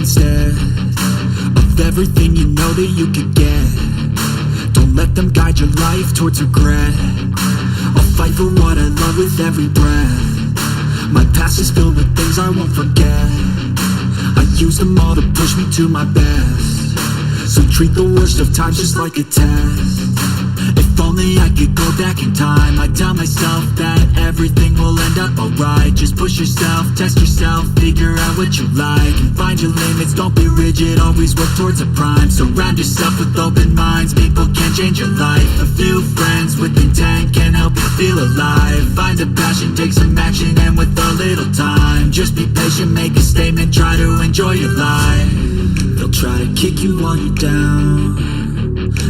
instead of everything you know that you could get. Don't let them guide your life towards regret. I'll fight for what I love with every breath. My past is filled with things I won't forget. I use them all to push me to my best. So treat the worst of times just like a test. If only I could go back in time, I'd tell myself that everything will end up alright. Just push yourself, test yourself, figure out what you like, and find your limits, don't be rigid, always work towards a prime. Surround yourself with open minds, people can change your life. A few friends with intent can help you feel alive. Find a passion, take some action, and with a little time, just be patient, make a statement, try to enjoy your life. They'll try to kick you while you're down.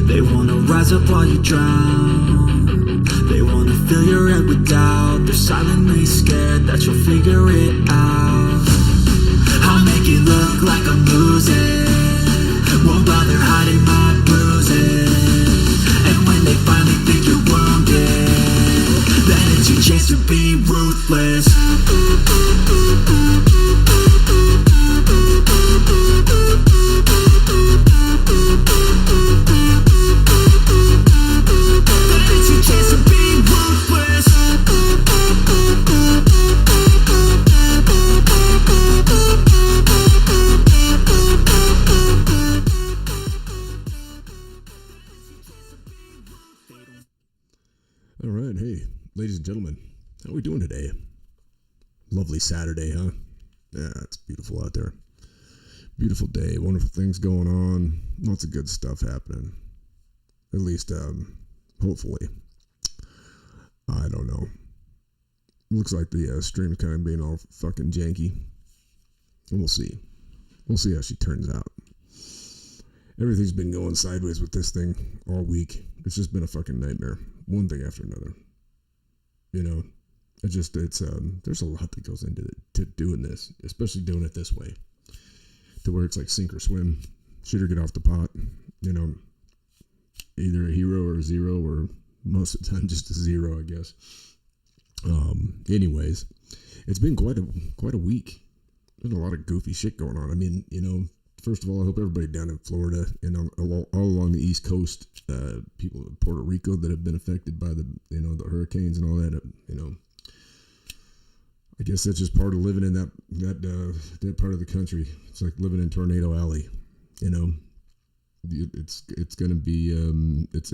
They wanna rise up while you drown. They wanna fill your head with doubt. They're silently scared that you'll figure it out. I'll make it look like I'm losing, won't bother hiding my bruises. And when they finally think you're wounded, then it's your chance to be ruthless. All right, hey, ladies and gentlemen, how are we doing today? Lovely Saturday, huh? Yeah, it's beautiful out there. Beautiful day, wonderful things going on, lots of good stuff happening. At least, hopefully. I don't know. Looks like the stream's kind of being all fucking janky. And we'll see. We'll see how she turns out. Everything's been going sideways with this thing all week. It's just been a fucking nightmare. One thing after another. You know, it's there's a lot that goes into doing this, especially doing it this way, to where it's like sink or swim, shit or get off the pot. You know, either a hero or a zero, or most of the time just a zero, I guess. Anyways, it's been quite a week. There's a lot of goofy shit going on. I mean, you know, first of all, I hope everybody down in Florida and all along the East Coast, people in Puerto Rico that have been affected by the hurricanes and all that, you know, I guess that's just part of living in that part of the country. It's like living in Tornado Alley, you know. It's going to be it's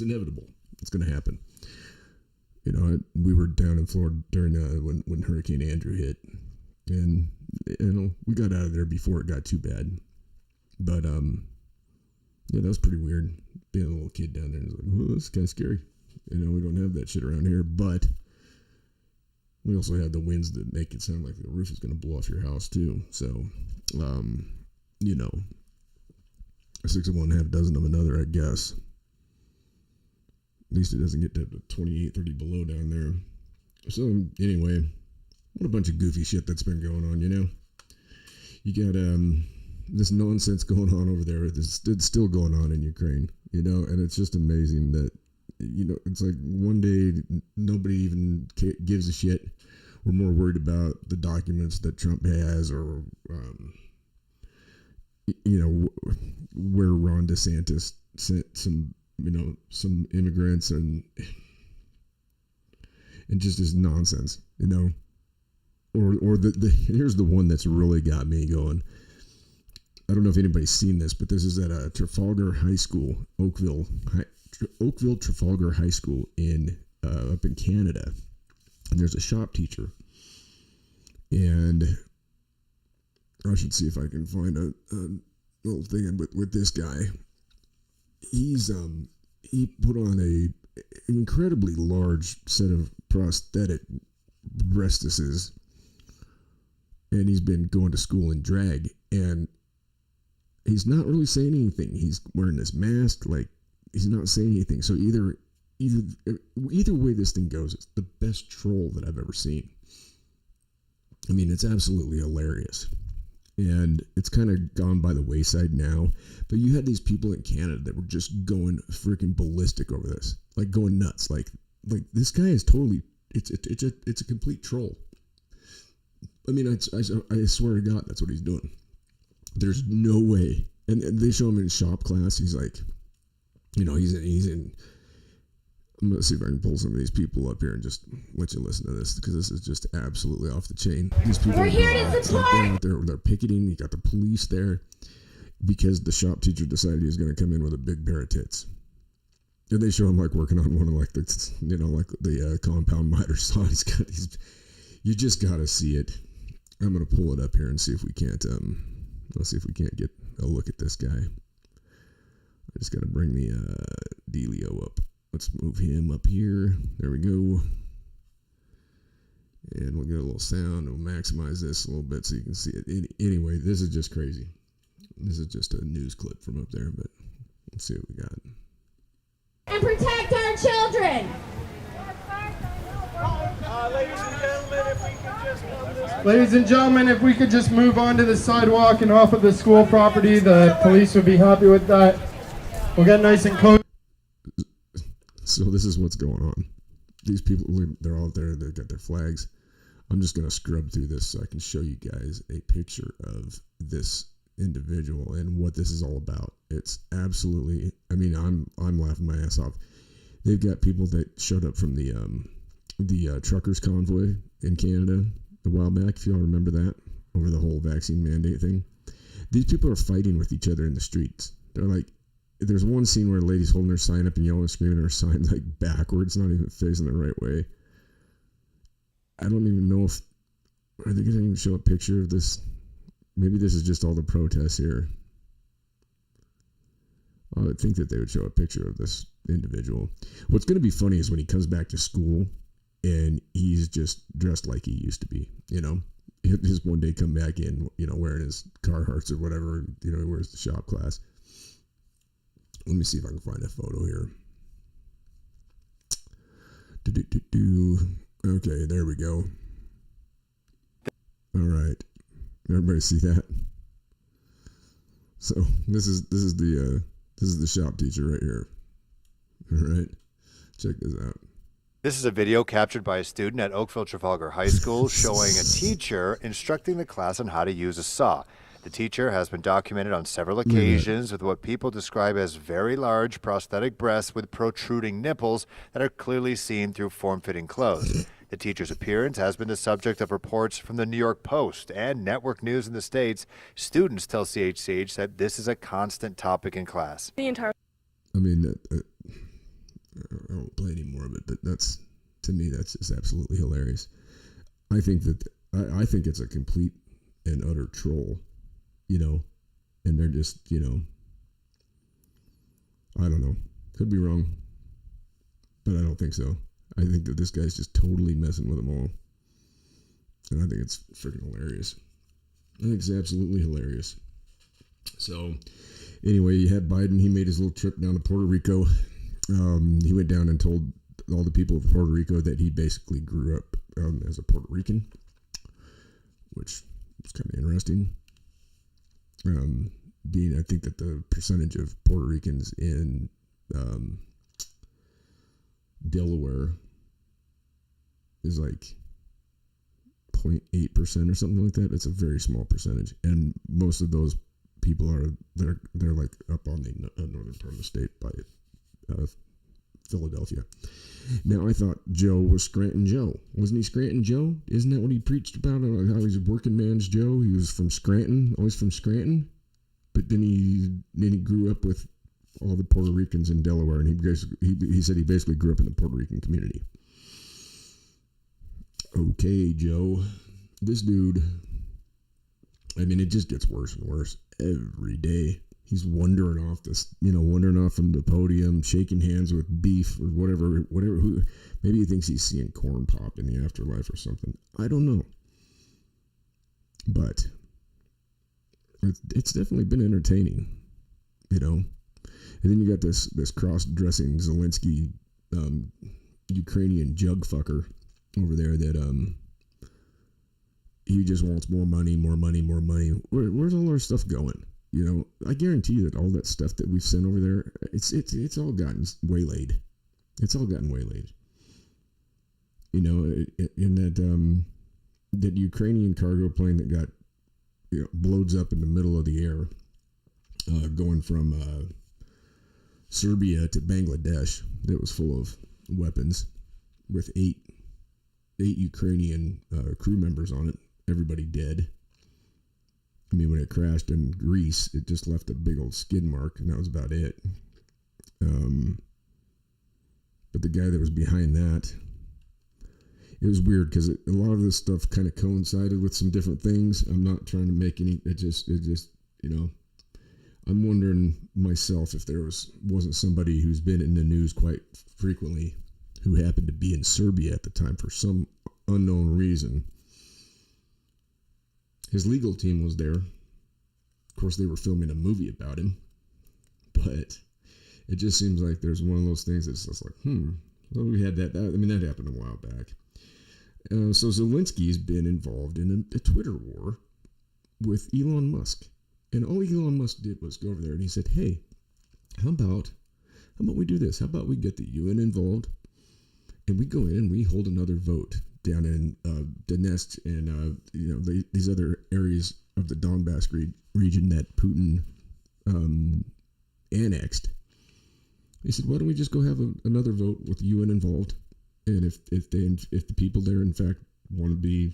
inevitable. It's going to happen. You know, we were down in Florida during when Hurricane Andrew hit, and you know, we got out of there before it got too bad. But yeah, that was pretty weird being a little kid down there. And it's like, oh, that's kind of scary. You know, we don't have that shit around here, but we also have the winds that make it sound like the roof is going to blow off your house too. So, you know, 6 of one, half dozen of another, I guess. At least it doesn't get to 28, 30 below down there. So anyway, what a bunch of goofy shit that's been going on, you know. You got this nonsense going on over there. It's still going on in Ukraine, you know, and it's just amazing that, you know, it's like one day nobody even gives a shit. We're more worried about the documents that Trump has, or you know, where Ron DeSantis sent some immigrants, and just this nonsense, you know. Or here's the one that's really got me going. I don't know if anybody's seen this, but this is at Trafalgar High School, Oakville Trafalgar High School up in Canada. And there's a shop teacher, and I should see if I can find a little thing with this guy. He put on an incredibly large set of prosthetic breastises, and he's been going to school in drag, and he's not really saying anything. He's wearing this mask, like he's not saying anything. So either way this thing goes, it's the best troll that I've ever seen. I mean, it's absolutely hilarious. And it's kind of gone by the wayside now. But you had these people in Canada that were just going freaking ballistic over this, like going nuts. Like this guy is totally, it's a complete troll. I mean, I swear to God, that's what he's doing. There's no way. And they show him in shop class. He's like, he's in. I'm going to see if I can pull some of these people up here and just let you listen to this, because this is just absolutely off the chain. These people, we're here to support. They're picketing. You got the police there because the shop teacher decided he was going to come in with a big pair of tits. And they show him like working on one of like the compound miter saw. He's got these. You just got to see it. I'm going to pull it up here and see if we can't. Let's see if we can't get a look at this guy. I just got to bring the Delio up. Let's move him up here. There we go. And we'll get a little sound. We'll maximize this a little bit so you can see it. Anyway, this is just crazy. This is just a news clip from up there, but let's see what we got. And protect our children. Ladies and gentlemen, if we could just move on to the sidewalk and off of the school property, the police would be happy with that. We'll get nice and close. So this is what's going on. These people, they're all there. They've got their flags. I'm just going to scrub through this so I can show you guys a picture of this individual and what this is all about. It's absolutely, I mean, I'm laughing my ass off. They've got people that showed up from the truckers convoy in Canada a while back, if y'all remember that, over the whole vaccine mandate thing. These people are fighting with each other in the streets. They're like, there's one scene where a lady's holding her sign up and yelling and screaming her sign like backwards, not even facing the right way. I don't even know if, are they going to even show a picture of this? Maybe this is just all the protests here. I would think that they would show a picture of this individual. What's going to be funny is when he comes back to school and he's just dressed like he used to be, His one day come back in, wearing his Carhartts or whatever, he wears the shop class. Let me see if I can find a photo here. Okay, there we go. All right, everybody see that? So this is the shop teacher right here. All right, check this out. This is a video captured by a student at Oakville Trafalgar High School showing a teacher instructing the class on how to use a saw. The teacher has been documented on several occasions with what people describe as very large prosthetic breasts with protruding nipples that are clearly seen through form-fitting clothes. The teacher's appearance has been the subject of reports from the New York Post and network news in the States. Students tell CHCH that this is a constant topic in class. I mean, I won't play any more of it, but that's, to me, that's just absolutely hilarious. I think it's a complete and utter troll. And they're just, I don't know. Could be wrong, but I don't think so. I think that this guy's just totally messing with them all. And I think it's freaking hilarious. I think it's absolutely hilarious. So, anyway, you had Biden. He made his little trip down to Puerto Rico. He went down and told all the people of Puerto Rico that he basically grew up as a Puerto Rican, which was kind of interesting. I think that the percentage of Puerto Ricans in Delaware is like 0.8% or something like that. It's a very small percentage, and most of those people they're like up on the northern part of the state by Philadelphia. Now, I thought Joe was Scranton Joe. Wasn't he Scranton Joe? Isn't that what he preached about? How he's a working man's Joe? He was from Scranton, always from Scranton. But then he grew up with all the Puerto Ricans in Delaware, and he said he basically grew up in the Puerto Rican community. Okay, Joe. This dude, I mean, it just gets worse and worse every day. He's wandering off from the podium, shaking hands with beef or whatever. Maybe he thinks he's seeing corn pop in the afterlife or something. I don't know. But it's definitely been entertaining, And then you got this cross-dressing Zelensky, Ukrainian jug fucker over there that he just wants more money. Where's all our stuff going? I guarantee you that all that stuff that we've sent over there, it's all gotten waylaid. It's all gotten waylaid. In that Ukrainian cargo plane that got blows up in the middle of the air, going from Serbia to Bangladesh. That was full of weapons with eight Ukrainian crew members on it. Everybody dead. I mean, when it crashed in Greece, it just left a big old skid mark, and that was about it. But the guy that was behind that, it was weird because a lot of this stuff kind of coincided with some different things. I'm not trying to make any. It just I'm wondering myself if there wasn't somebody who's been in the news quite frequently who happened to be in Serbia at the time for some unknown reason. His legal team was there. Of course, they were filming a movie about him, but it just seems like there's one of those things that's just like, well, we had that. I mean, that happened a while back. So Zelensky's been involved in a Twitter war with Elon Musk. And all Elon Musk did was go over there and he said, hey, how about we do this? How about we get the UN involved and we go in and we hold another vote down in Donetsk and these other areas of the Donbass region that Putin annexed. He said, why don't we just go have another vote with the UN involved? And if the people there in fact want to be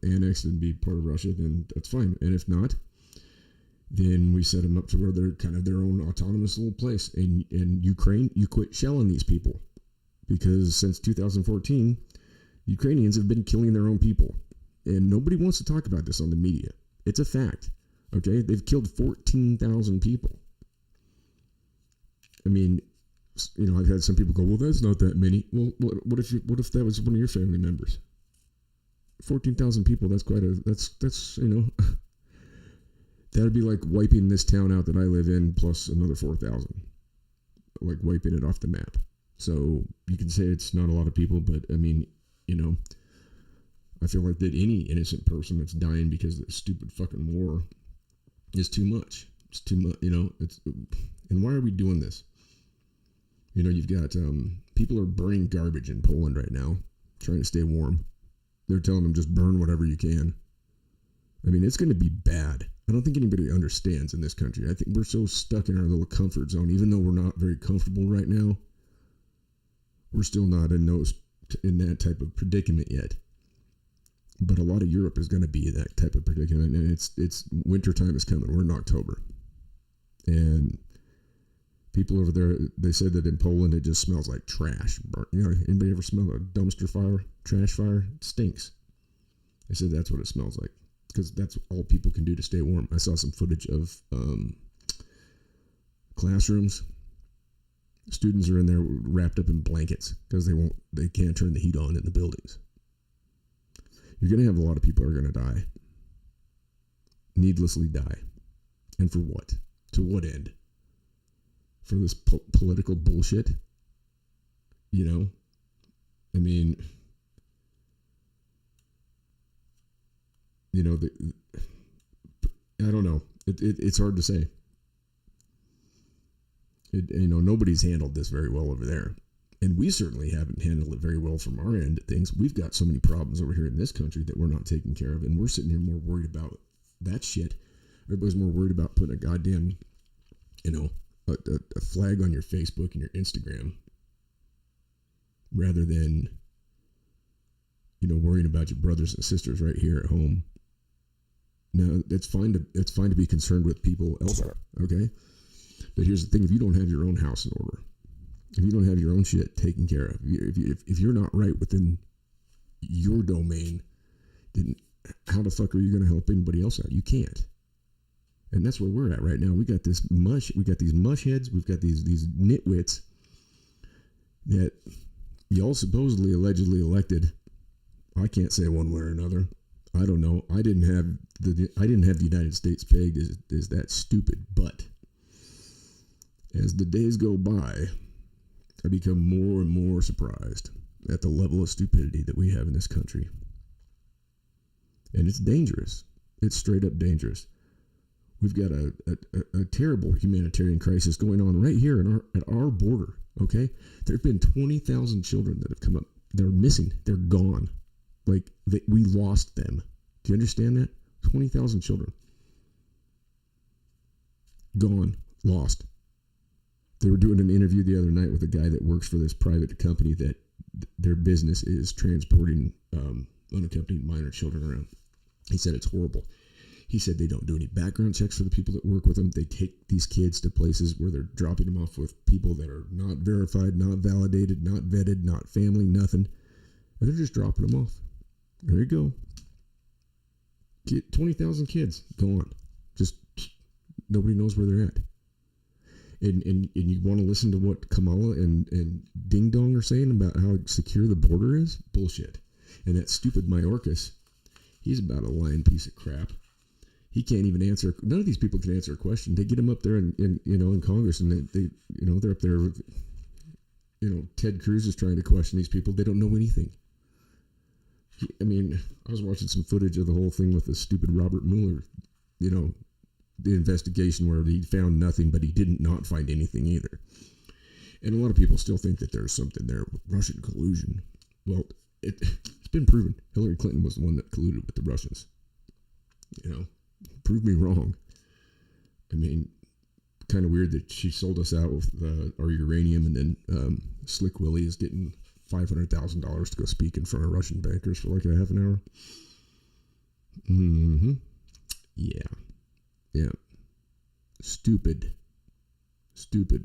annexed and be part of Russia, then that's fine. And if not, then we set them up to where they're kind of their own autonomous little place. And Ukraine, you quit shelling these people, because since 2014, Ukrainians have been killing their own people, and nobody wants to talk about this on the media. It's a fact. Okay, they've killed 14,000 people. I mean, I've had some people go, "Well, that's not that many." Well, what if that was one of your family members? 14,000 people. That's that's that'd be like wiping this town out that I live in plus another 4,000, like wiping it off the map. So you can say it's not a lot of people, but I mean, I feel like that any innocent person that's dying because of this stupid fucking war is too much. It's too much, and why are we doing this? You've got people are burning garbage in Poland right now, trying to stay warm. They're telling them just burn whatever you can. I mean, it's going to be bad. I don't think anybody understands in this country. I think we're so stuck in our little comfort zone, even though we're not very comfortable right now. We're still not in that type of predicament yet. But a lot of Europe is going to be in that type of predicament, and it's wintertime is coming. We're in October, and people over there, they said that in Poland it just smells like trash. Anybody ever smell a dumpster fire, trash fire? It stinks. They said that's what it smells like, because that's all people can do to stay warm. I saw some footage of classrooms. Students are in there wrapped up in blankets because they can't turn the heat on in the buildings. You're going to have a lot of people who are going to die. Needlessly die. And for what? To what end? For this political bullshit? I mean, I don't know. It's hard to say. Nobody's handled this very well over there. And we certainly haven't handled it very well from our end of things. We've got so many problems over here in this country that we're not taking care of. And we're sitting here more worried about that shit. Everybody's more worried about putting a goddamn, a flag on your Facebook and your Instagram rather than, worrying about your brothers and sisters right here at home. Now, it's fine to be concerned with people elsewhere, okay? But here's the thing: if you don't have your own house in order, if you don't have your own shit taken care of, if you're not right within your domain, then how the fuck are you going to help anybody else out? You can't. And that's where we're at right now. We got these mush heads, we've got these nitwits that y'all supposedly allegedly elected. I can't say one way or another. I don't know. I didn't have the United States pegged as that stupid, but as the days go by, I become more and more surprised at the level of stupidity that we have in this country. And it's dangerous. It's straight up dangerous. We've got a terrible humanitarian crisis going on right here at our border, okay? There have been 20,000 children that have come up. They're missing. They're gone. We lost them. Do you understand that? 20,000 children. Gone. Lost. They were doing an interview the other night with a guy that works for this private company that their business is transporting unaccompanied minor children around. He said it's horrible. He said they don't do any background checks for the people that work with them. They take these kids to places where they're dropping them off with people that are not verified, not validated, not vetted, not family, nothing. And they're just dropping them off. There you go. Get 20,000 kids gone. Just nobody knows where they're at. And you want to listen to what Kamala and Ding Dong are saying about how secure the border is? Bullshit. And that stupid Mayorkas, he's about a lying piece of crap. He can't even answer. None of these people can answer a question. They get him up there in Congress, and they're up there with, Ted Cruz is trying to question these people. They don't know anything. I was watching some footage of the whole thing with the stupid Robert Mueller, the investigation where he found nothing, but he didn't not find anything either. And a lot of people still think that there's something there with Russian collusion. Well, it's been proven. Hillary Clinton was the one that colluded with the Russians. Prove me wrong. Kind of weird that she sold us out with our uranium, and then Slick Willie is getting $500,000 to go speak in front of Russian bankers for like a half an hour. Mm-hmm. Yeah. Stupid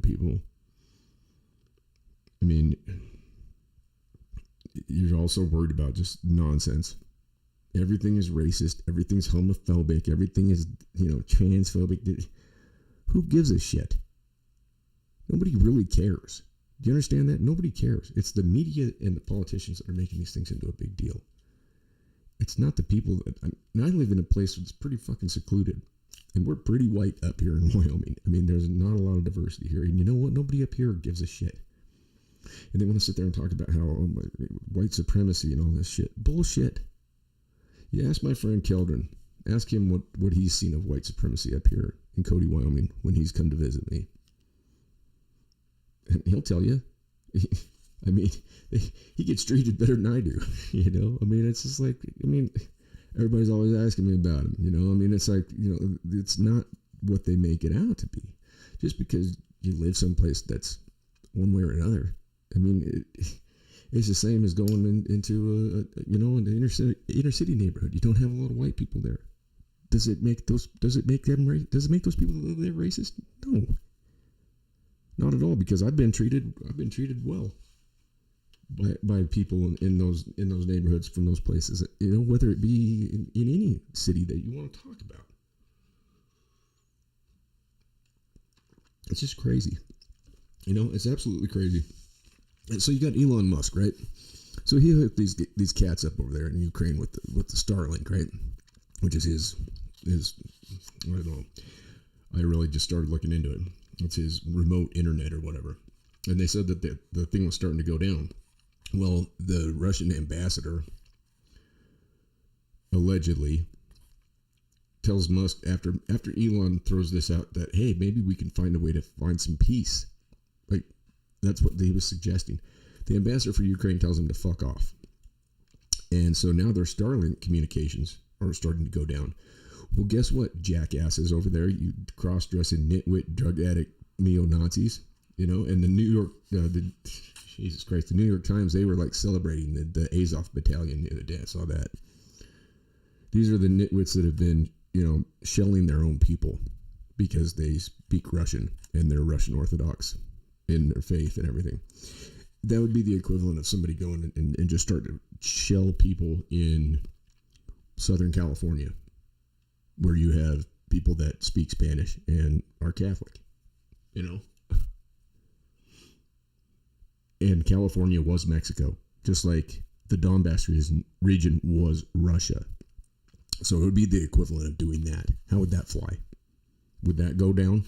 people. You're also worried about just nonsense. Everything is racist. Everything's homophobic. Everything is, transphobic. Who gives a shit? Nobody really cares. Do you understand that? Nobody cares. It's the media and the politicians that are making these things into a big deal. It's not the people that... I live in a place that's pretty fucking secluded. And we're pretty white up here in Wyoming. There's not a lot of diversity here. And you know what? Nobody up here gives a shit. And they want to sit there and talk about how white supremacy and all this shit. Bullshit. You ask my friend Keldrin. Ask him what he's seen of white supremacy up here in Cody, Wyoming, when he's come to visit me. And he'll tell you. He gets treated better than I do. It's just like, everybody's always asking me about him. It's like, it's not what they make it out to be. Just because you live someplace that's one way or another. It's the same as going into an inner city neighborhood. You don't have a lot of white people there. Does it make those people that live there racist? No. Not at all, because I've been treated well by people in those neighborhoods from those places, whether it be in any city that you want to talk about. It's just crazy. It's absolutely crazy. And so you got Elon Musk, right? So he hooked these cats up over there in Ukraine with the Starlink, right? Which is his I don't know. I really just started looking into it. It's his remote internet or whatever. And they said that the thing was starting to go down. Well, the Russian ambassador allegedly tells Musk after Elon throws this out that, hey, maybe we can find a way to find some peace. Like, that's what he was suggesting. The ambassador for Ukraine tells him to fuck off. And so now their Starlink communications are starting to go down. Well, guess what, jackasses over there, you cross-dressing nitwit, drug addict, neo-Nazis, and the New York, Jesus Christ, the New York Times, they were like celebrating the Azov battalion the other day. I saw that. These are the nitwits that have been, shelling their own people because they speak Russian and they're Russian Orthodox in their faith and everything. That would be the equivalent of somebody going and just start to shell people in Southern California, where you have people that speak Spanish and are Catholic, And California was Mexico, just like the Donbass region was Russia. So it would be the equivalent of doing that. How would that fly? Would that go down?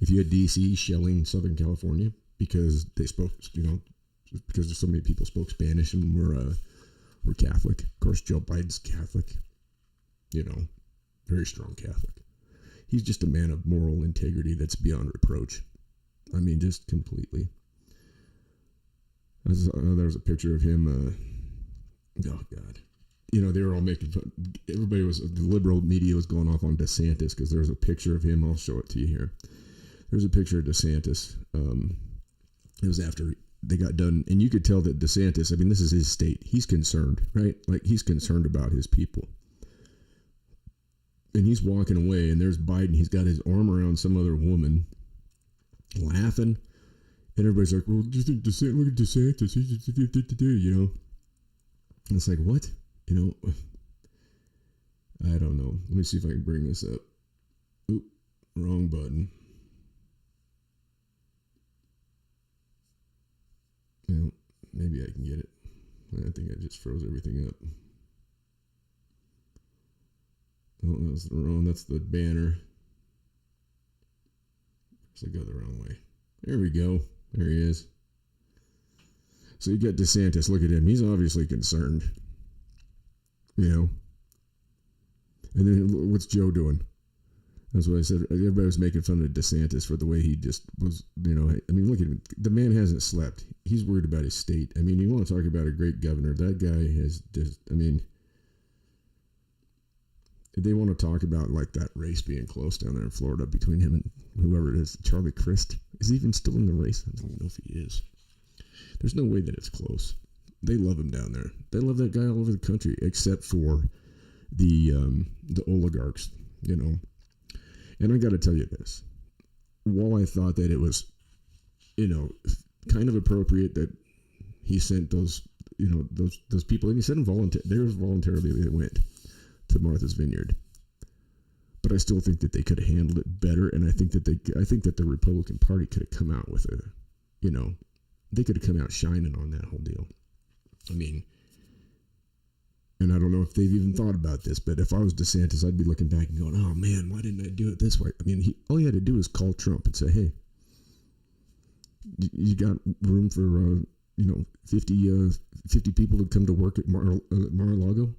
If you had DC shelling Southern California because they spoke, because so many people spoke Spanish and were Catholic. Of course, Joe Biden's Catholic. Very strong Catholic. He's just a man of moral integrity that's beyond reproach. Just completely. There was a picture of him. Oh God, they were all making fun. Everybody the liberal media was going off on DeSantis because there's a picture of him. I'll show it to you here. There's a picture of DeSantis. It was after they got done, and you could tell that DeSantis, I mean, this is his state. He's concerned, right? Like, he's concerned about his people. And he's walking away, and there's Biden. He's got his arm around some other woman, laughing. And everybody's like, well, do you think DeSantis, look at DeSantis, you know? And it's like, what? You know? I don't know. Let me see if I can bring this up. Oop, wrong button. Well, maybe I can get it. I think I just froze everything up. Oh, that's the wrong. That's the banner. So I go the wrong way. There we go. There he is. So you got DeSantis. Look at him. He's obviously concerned. You know. And then what's Joe doing? That's what I said. Everybody was making fun of DeSantis for the way he just was, you know. I mean, look at him. The man hasn't slept. He's worried about his state. I mean, you want to talk about a great governor. That guy has just, I mean, they want to talk about like that race being close down there in Florida between him and whoever it is. Charlie Crist. Is he even still in the race? I don't even know if he is. There's no way that it's close. They love him down there. They love that guy all over the country, except for the oligarchs, you know. And I got to tell you this. While I thought that it was, you know, kind of appropriate that he sent those, you know, those people, and he sent them voluntarily they went to Martha's Vineyard. But I still think that they could have handled it better, and I think that the Republican Party could have come out with a, you know, they could have come out shining on that whole deal. I mean, and I don't know if they've even thought about this, but if I was DeSantis, I'd be looking back and going, oh man, why didn't I do it this way? I mean, all he had to do is call Trump and say, hey, you got room for, you know, 50 people to come to work at Mar-a-Lago?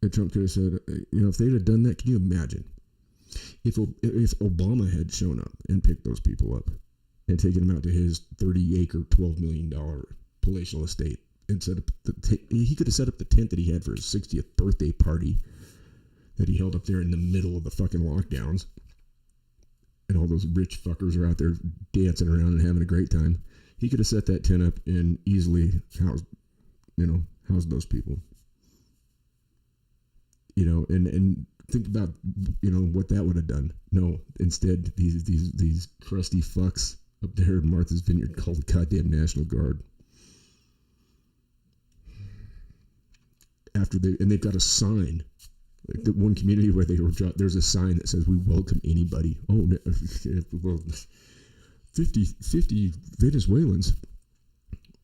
And Trump could have said, you know, if they'd have done that, can you imagine if Obama had shown up and picked those people up and taken them out to his 30-acre, $12 million palatial estate and set up he could have set up the tent that he had for his 60th birthday party that he held up there in the middle of the fucking lockdowns, and all those rich fuckers are out there dancing around and having a great time. He could have set that tent up and easily housed those people. You know, and think about, you know, what that would have done. No, instead, these crusty fucks up there in Martha's Vineyard called the goddamn National Guard. They've got a sign, like the one community where they were dropped, there's a sign that says, we welcome anybody. Oh, well, 50 Venezuelans.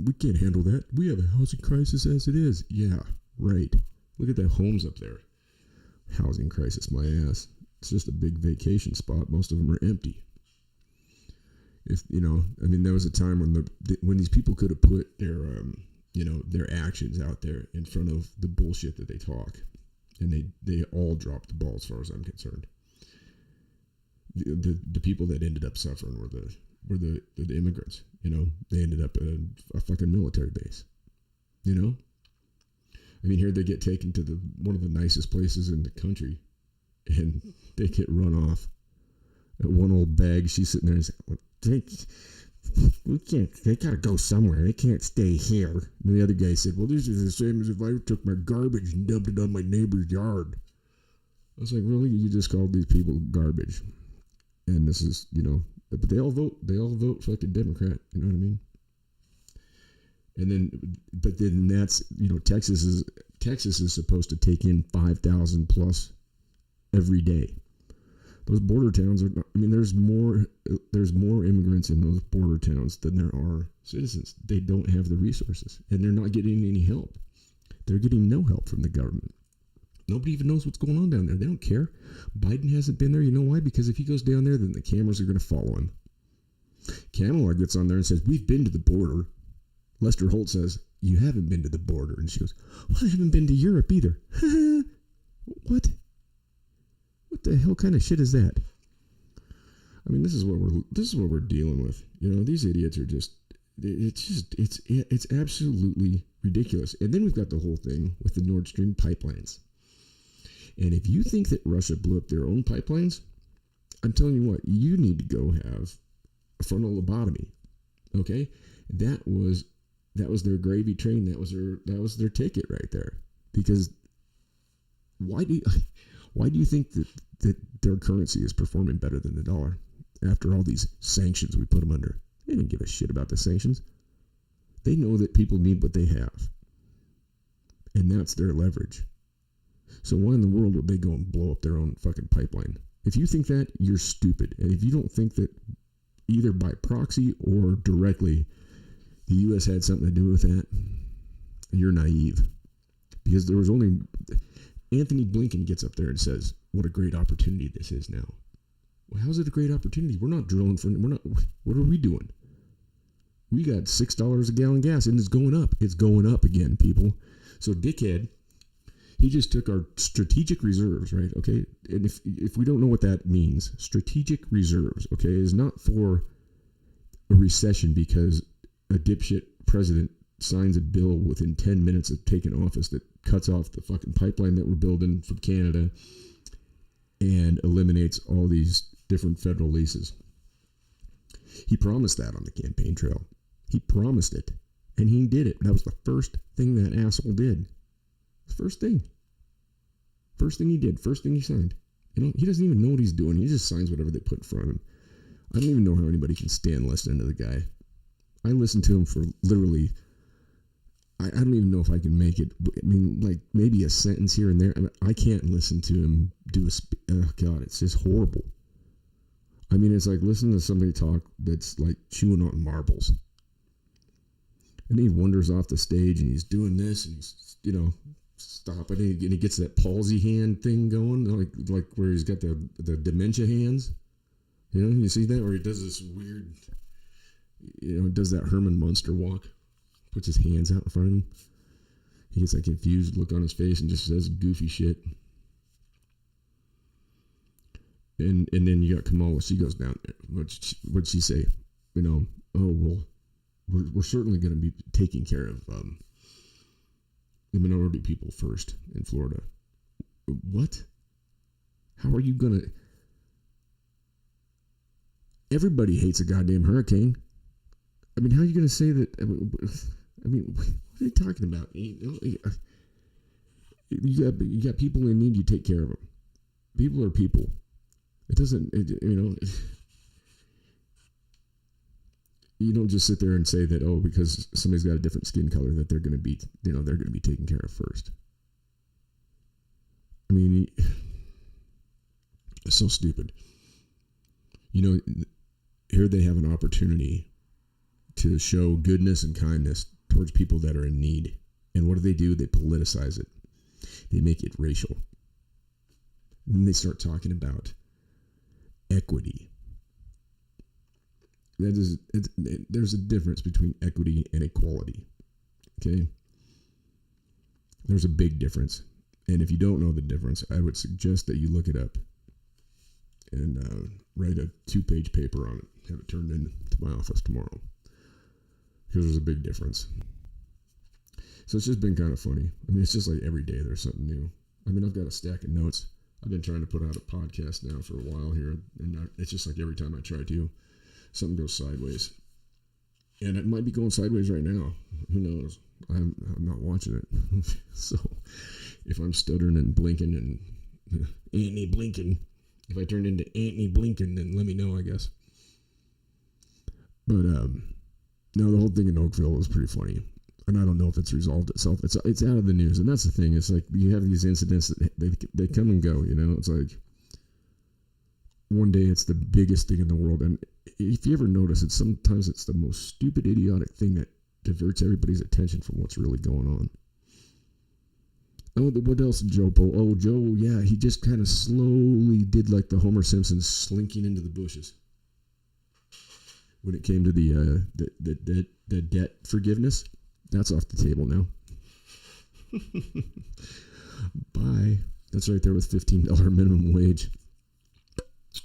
We can't handle that. We have a housing crisis as it is. Yeah, right. Look at that homes up there. Housing crisis, my ass. It's just a big vacation spot. Most of them are empty. If, you know, I mean, there was a time when these people could have put their, you know, their actions out there in front of the bullshit that they talk, and they all dropped the ball as far as I'm concerned. The people that ended up suffering were the immigrants. You know, they ended up at a fucking military base. You know, I mean, here they get taken to one of the nicest places in the country, and they get run off. That one old bag, she's sitting there and saying, we can't, they gotta go somewhere. They can't stay here. And the other guy said, well, this is the same as if I took my garbage and dumped it on my neighbor's yard. I was like, really? You just called these people garbage? And this is, you know, but they all vote fucking Democrat. You know what I mean? And then that's, you know, Texas is supposed to take in 5,000 plus every day. Those border towns are, I mean, there's more immigrants in those border towns than there are citizens. They don't have the resources, and they're not getting any help. They're getting no help from the government. Nobody even knows what's going on down there. They don't care. Biden hasn't been there. You know why? Because if he goes down there, then the cameras are going to follow him. Kamala gets on there and says, we've been to the border. Lester Holt says, you haven't been to the border. And she goes, well, I haven't been to Europe either. What? What the hell kind of shit is that? I mean, this is what we're dealing with. You know, these idiots are just, it's absolutely ridiculous. And then we've got the whole thing with the Nord Stream pipelines. And if you think that Russia blew up their own pipelines, I'm telling you what, you need to go have a frontal lobotomy. Okay, that was their gravy train. That was their ticket right there. Because why do you think that their currency is performing better than the dollar after all these sanctions we put them under? They didn't give a shit about the sanctions. They know that people need what they have, and that's their leverage. So why in the world would they go and blow up their own fucking pipeline? If you think that, you're stupid. And if you don't think that either by proxy or directly the U.S. had something to do with that, you're naive. Because there was only... Anthony Blinken gets up there and says, what a great opportunity this is now. Well, how's it a great opportunity? We're not drilling for... What are we doing? We got $6 a gallon gas, and it's going up. It's going up again, people. So dickhead... He just took our strategic reserves, right? Okay. And if we don't know what that means, strategic reserves, okay, is not for a recession because a dipshit president signs a bill within 10 minutes of taking office that cuts off the fucking pipeline that we're building from Canada and eliminates all these different federal leases. He promised that on the campaign trail. He promised it. And he did it. That was the first thing that asshole did. First thing he did, first thing he signed. You know, he doesn't even know what he's doing. He just signs whatever they put in front of him. I don't even know how anybody can stand listening to the guy. I listened to him for literally, I don't even know if I can make it. I mean, like maybe a sentence here and there. I can't listen to him do oh God, it's just horrible. I mean, it's like listening to somebody talk that's like chewing on marbles. And he wanders off the stage and he's doing this and he's, you know, stopping and he gets that palsy hand thing going, like where he's got the dementia hands. You know, you see that? Where he does this weird, you know, does that Herman Munster walk. Puts his hands out in front of him. He gets that confused look on his face and just says goofy shit. And then you got Kamala. She goes down there. What'd she say? You know, oh, well, we're certainly going to be taking care of the minority people first in Florida. What? How are you going to... Everybody hates a goddamn hurricane. I mean, how are you going to say that... I mean, what are you talking about? You got people in need, you take care of them. People are people. It doesn't... You don't just sit there and say that, oh, because somebody's got a different skin color that they're going to be, they're going to be taken care of first. I mean, it's so stupid. You know, here they have an opportunity to show goodness and kindness towards people that are in need. And what do? They politicize it. They make it racial. And then they start talking about equity. There's a difference between equity and equality. Okay? There's a big difference. And if you don't know the difference, I would suggest that you look it up and write a 2-page paper on it. Have it turned in to my office tomorrow. Because there's a big difference. So it's just been kind of funny. I mean, it's just like every day there's something new. I mean, I've got a stack of notes. I've been trying to put out a podcast now for a while here. And it's just like every time I try to, something goes sideways. And it might be going sideways right now. Who knows? I'm not watching it. So if I'm stuttering and blinking and Anthony Blinken, if I turn into Anthony Blinken, then let me know, I guess. But no, the whole thing in Oakville was pretty funny. And I don't know if it's resolved itself. It's out of the news. And that's the thing. It's like you have these incidents that they come and go, you know? It's like one day it's the biggest thing in the world. And if you ever notice, sometimes it's the most stupid, idiotic thing that diverts everybody's attention from what's really going on. Oh, what else did Joe pull? Oh, Joe, yeah, he just kind of slowly did like the Homer Simpson slinking into the bushes when it came to the debt forgiveness. That's off the table now. Bye. That's right there with $15 minimum wage.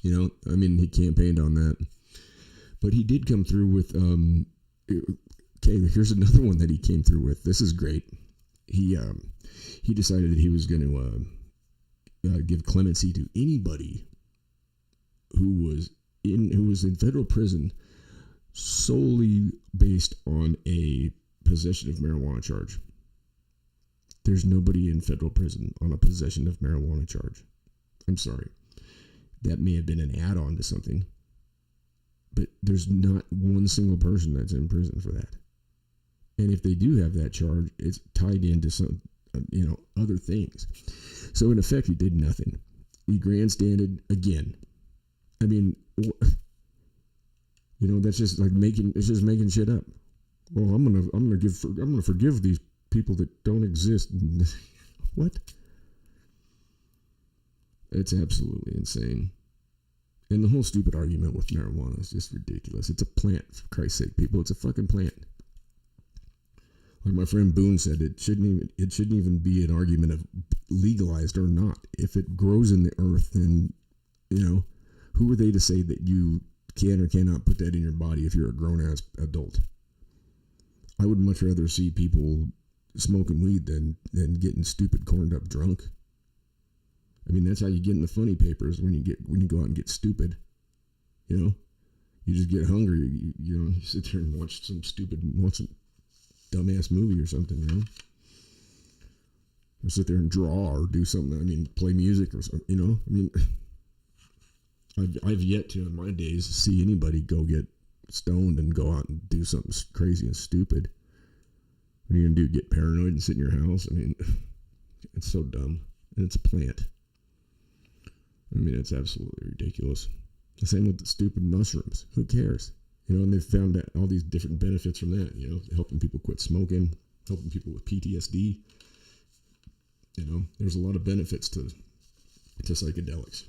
You know, I mean, he campaigned on that. But he did come through with Okay, here's another one that he came through with. This is great. He decided that he was going to give clemency to anybody who was in federal prison solely based on a possession of marijuana charge. There's nobody in federal prison on a possession of marijuana charge. I'm sorry. That may have been an add-on to something, but there's not one single person that's in prison for that. And if they do have that charge, it's tied into some, other things. So in effect, he did nothing. He grandstanded again. I mean, that's just like making shit up. Well, I'm gonna forgive these people that don't exist. What? It's absolutely insane. And the whole stupid argument with marijuana is just ridiculous. It's a plant, for Christ's sake, people. It's a fucking plant. Like my friend Boone said, it shouldn't even be an argument of legalized or not. If it grows in the earth, then, who are they to say that you can or cannot put that in your body if you're a grown-ass adult? I would much rather see people smoking weed than getting stupid, corned up drunk. I mean, that's how you get in the funny papers when you go out and get stupid. You just get hungry. You sit there and watch some dumbass movie or something. Or sit there and draw or do something. I mean, play music or something. I mean, I've yet to in my days see anybody go get stoned and go out and do something crazy and stupid. What are you gonna do? Get paranoid and sit in your house? I mean, it's so dumb. And it's a plant. I mean, it's absolutely ridiculous. The same with the stupid mushrooms. Who cares? And they've found out all these different benefits from that. Helping people quit smoking, helping people with PTSD. There's a lot of benefits to psychedelics.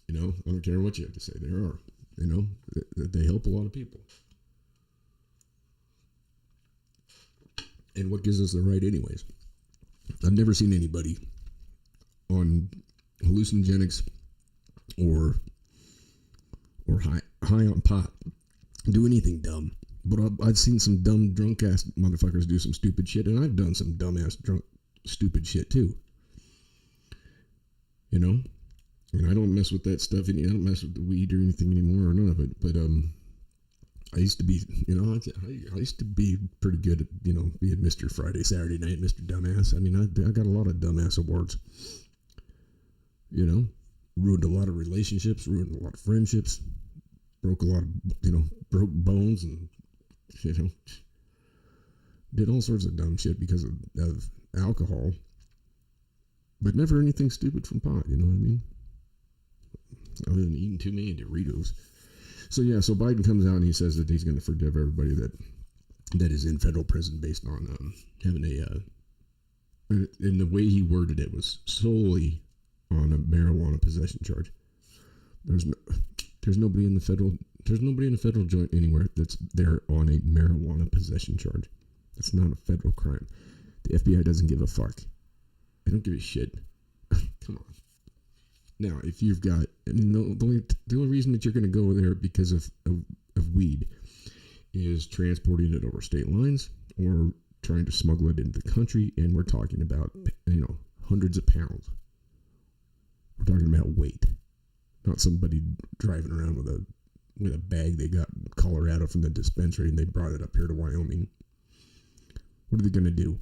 I don't care what you have to say. There are. They help a lot of people. And what gives us the right, anyways? I've never seen anybody on hallucinogenics or high on pot do anything dumb. But I've seen some dumb, drunk ass motherfuckers do some stupid shit, and I've done some dumb ass, drunk, stupid shit too. And I don't mess with that stuff. I don't mess with the weed or anything anymore, or none of it. But I used to be, I used to be pretty good at, being Mr. Friday, Saturday Night, Mr. Dumbass. I mean, I got a lot of dumbass awards. Ruined a lot of relationships, ruined a lot of friendships, broke a lot of, broke bones, and, did all sorts of dumb shit because of alcohol. But never anything stupid from pot, you know what I mean? Other than eating too many Doritos. So Biden comes out and he says that he's going to forgive everybody that is in federal prison based on having and the way he worded it was solely on a marijuana possession charge. There's nobody in the federal joint anywhere that's there on a marijuana possession charge. It's not a federal crime. The FBI doesn't give a fuck. They don't give a shit. Come on. Now, if you've got, the only reason that you're going to go there because of weed is transporting it over state lines or trying to smuggle it into the country, and we're talking about, hundreds of pounds. We're talking about weight, not somebody driving around with a bag they got in Colorado from the dispensary and they brought it up here to Wyoming. What are they going to do?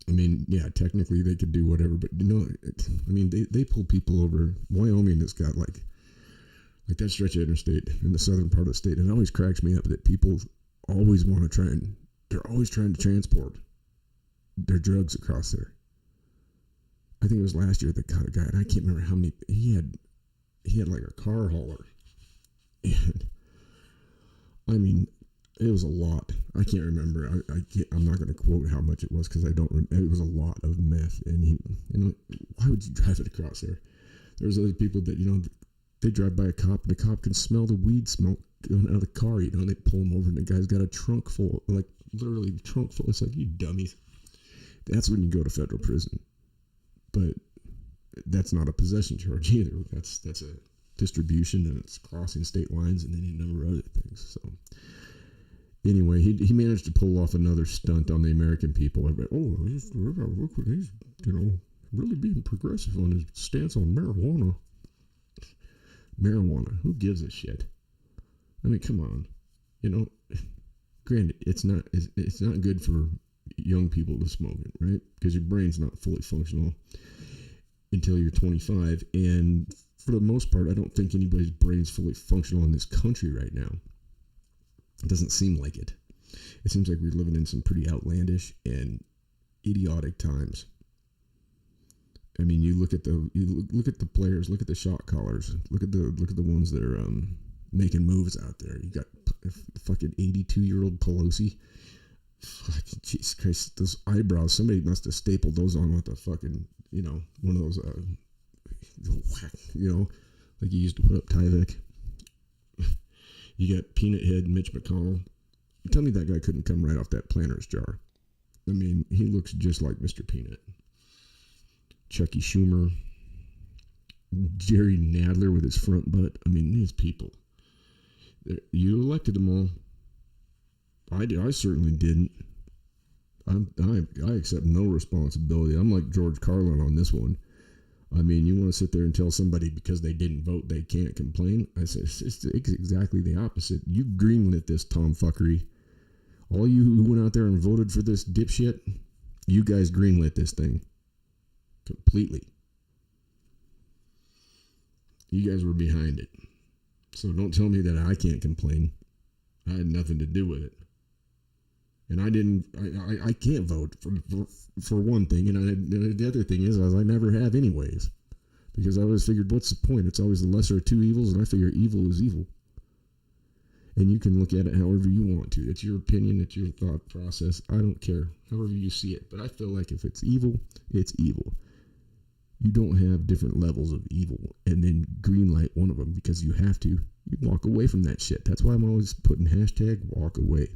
I mean, yeah, technically they could do whatever, but they pull people over. Wyoming has got like that stretch of interstate in the southern part of the state, and it always cracks me up that people always want to they're always trying to transport their drugs across there. I think it was last year that got a guy, and I can't remember how many he had like a car hauler, and I mean, it was a lot. I can't remember. I'm not going to quote how much it was because I don't remember. It was a lot of meth, and why would you drive it across there? There's other people that they drive by a cop, and the cop can smell the weed smoke going out of the car. They pull him over, and the guy's got a trunk full, like literally the trunk full. It's like, you dummies. That's when you go to federal prison. But that's not a possession charge either. That's a distribution, and it's crossing state lines, and any number of other things. So Anyway, he managed to pull off another stunt on the American people. He's really being progressive on his stance on marijuana. Marijuana, who gives a shit? I mean, come on. Granted, it's not good for young people to smoke it, right? Because your brain's not fully functional until you're 25, and for the most part, I don't think anybody's brain's fully functional in this country right now. It doesn't seem like it. It seems like we're living in some pretty outlandish and idiotic times. I mean, you look at the players, look at the shot callers, look at the ones that are making moves out there. You got fucking 82-year-old Pelosi. Fucking Jesus Christ, those eyebrows. Somebody must have stapled those on with a fucking, one of those, like you used to put up Tyvek. You got Peanut Head Mitch McConnell. Tell me that guy couldn't come right off that Planters jar. I mean, he looks just like Mr. Peanut. Chucky Schumer. Jerry Nadler with his front butt. I mean, these people. You elected them all. I certainly didn't. I accept no responsibility. I'm like George Carlin on this one. I mean, you want to sit there and tell somebody because they didn't vote they can't complain? I say it's exactly the opposite. You greenlit this tomfuckery. All you who went out there and voted for this dipshit, you guys greenlit this thing. Completely. You guys were behind it. So don't tell me that I can't complain. I had nothing to do with it. And I can't vote for one thing, and the other thing is I never have anyways, because I always figured, what's the point? It's always the lesser of two evils, and I figure evil is evil. And you can look at it however you want to. It's your opinion, it's your thought process. I don't care, however you see it. But I feel like if it's evil, it's evil. You don't have different levels of evil and then greenlight one of them because you have to. You walk away from that shit. That's why I'm always putting hashtag walk away.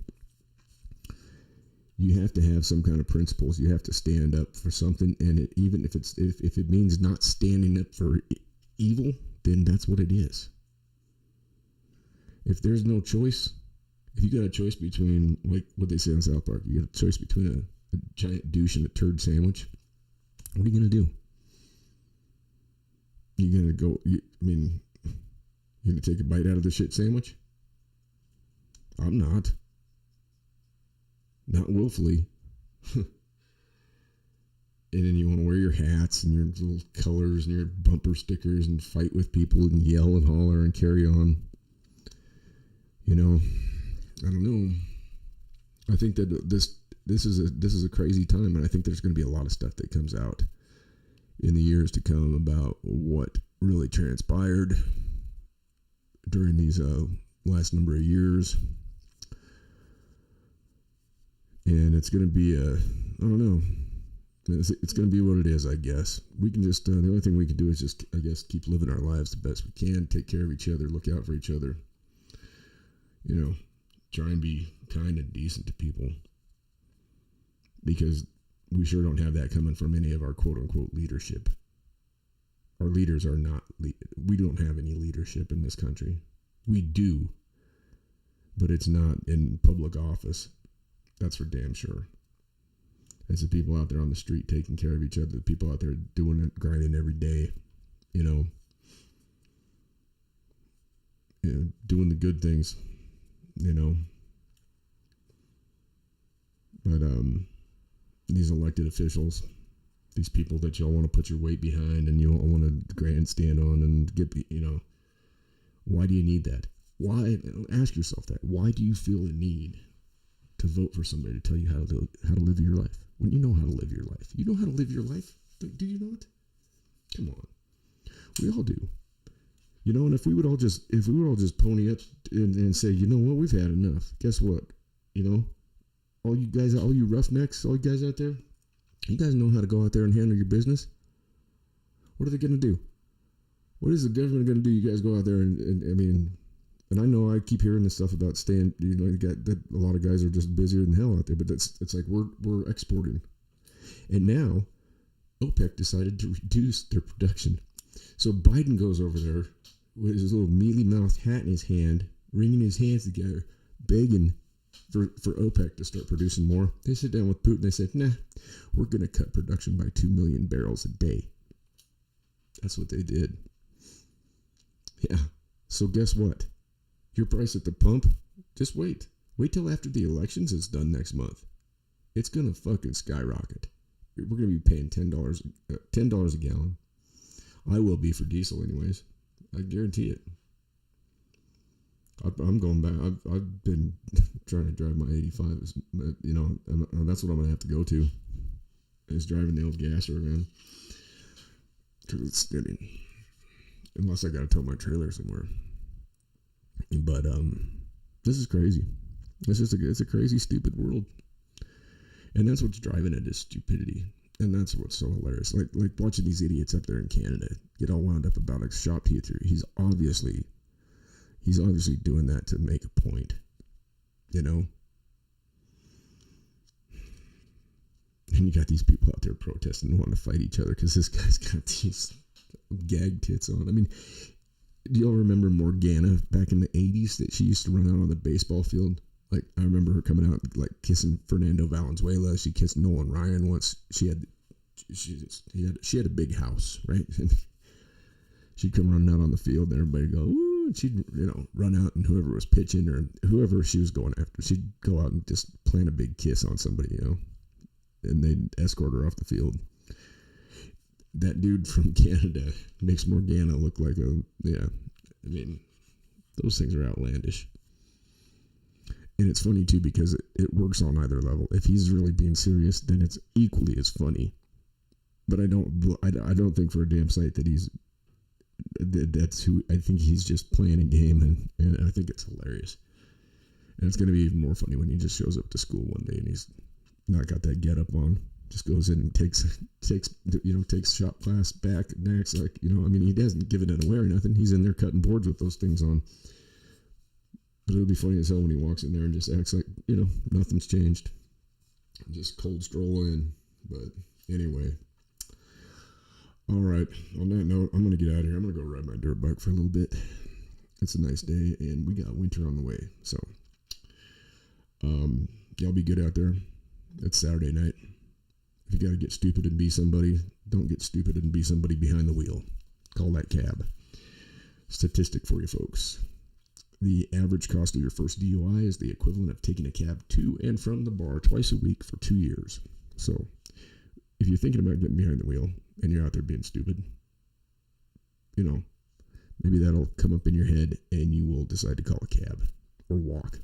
You have to have some kind of principles. You have to stand up for something, and even if it means not standing up for evil, then that's what it is. If there's no choice, if you got a choice between, like what they say in South Park, you got a choice between a giant douche and a turd sandwich, what are you gonna do? You gonna go? You gonna take a bite out of the shit sandwich? I'm not. Not willfully. And then you want to wear your hats and your little colors and your bumper stickers and fight with people and yell and holler and carry on. I don't know. I think that this is a crazy time, and I think there's going to be a lot of stuff that comes out in the years to come about what really transpired during these last number of years. And it's going to be I don't know. It's going to be what it is, I guess. We can just, the only thing we can do is just, I guess, keep living our lives the best we can, take care of each other, look out for each other. Try and be kind and decent to people. Because we sure don't have that coming from any of our quote-unquote leadership. Our leaders are not, we don't have any leadership in this country. We do. But it's not in public office. That's for damn sure. It's the people out there on the street taking care of each other, the people out there doing it, grinding every day, doing the good things, But these elected officials, these people that y'all want to put your weight behind and you all want to grandstand on and get, why do you need that? Why? Ask yourself that. Why do you feel the need to vote for somebody to tell you how to live your life when you know how to live your life? You know how to live your life? Do you not? Come on, we all do. And if we would all just pony up and say, you know what, we've had enough. Guess what? All you guys, all you roughnecks, all you guys out there, you guys know how to go out there and handle your business. What are they going to do? What is the government going to do? You guys go out there and I know I keep hearing this stuff about staying, that a lot of guys are just busier than hell out there, but it's like we're exporting. And now OPEC decided to reduce their production. So Biden goes over there with his little mealy mouthed hat in his hand, wringing his hands together, begging for OPEC to start producing more. They sit down with Putin. They said, nah, we're going to cut production by 2 million barrels a day. That's what they did. Yeah. So guess what? Your price at the pump, just wait. Wait till after the elections is done next month. It's going to fucking skyrocket. We're going to be paying $10 a gallon. I will be for diesel anyways. I guarantee it. I'm going back. I've been trying to drive my 85. You know, that's what I'm going to have to go to. Is driving the old gasser around. Because it's, I mean, unless I got to tow my trailer somewhere. But this is crazy. It's a crazy, stupid world. And that's what's driving it, is stupidity. And that's what's so hilarious. Like watching these idiots up there in Canada get all wound up about a shop he threw. He's obviously doing that to make a point. You know? And you got these people out there protesting and wanting to fight each other because this guy's got these gag tits on. I mean, do y'all remember Morgana back in the 80s that she used to run out on the baseball field? Like, I remember her coming out, like, kissing Fernando Valenzuela. She kissed Nolan Ryan once. She had a big house, right? And she'd come running out on the field and everybody go, woo, and she'd, you know, run out, and whoever was pitching or whoever she was going after, she'd go out and just plant a big kiss on somebody, you know, and they'd escort her off the field. That dude from Canada makes Morgana look like I mean, those things are outlandish. And it's funny too because it works on either level. If he's really being serious, then it's equally as funny. But I don't think for a damn sight that that's who. I think he's just playing a game, and I think it's hilarious. And it's going to be even more funny when he just shows up to school one day and he's not got that get up on. Just goes in and takes shop class back next. Like, you know, I mean, he hasn't given it away or nothing. He's in there cutting boards with those things on. But it'll be funny as hell when he walks in there and just acts like, you know, nothing's changed. Just cold stroll in. But anyway. All right. On that note, I'm going to get out of here. I'm going to go ride my dirt bike for a little bit. It's a nice day, and we got winter on the way. So, y'all be good out there. It's Saturday night. If you got to get stupid and be somebody, don't get stupid and be somebody behind the wheel. Call that cab. Statistic for you folks. The average cost of your first DUI is the equivalent of taking a cab to and from the bar twice a week for 2 years. So, if you're thinking about getting behind the wheel and you're out there being stupid, you know, maybe that'll come up in your head and you will decide to call a cab or walk.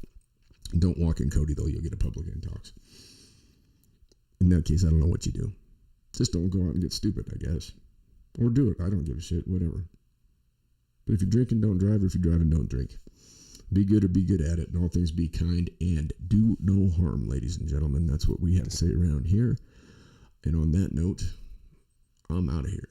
Don't walk in Cody, though. You'll get a public intox. In that case, I don't know what you do. Just don't go out and get stupid, I guess. Or do it. I don't give a shit. Whatever. But if you're drinking, don't drive. Or if you're driving, don't drink. Be good or be good at it. In all things, be kind and do no harm, ladies and gentlemen. That's what we have to say around here. And on that note, I'm out of here.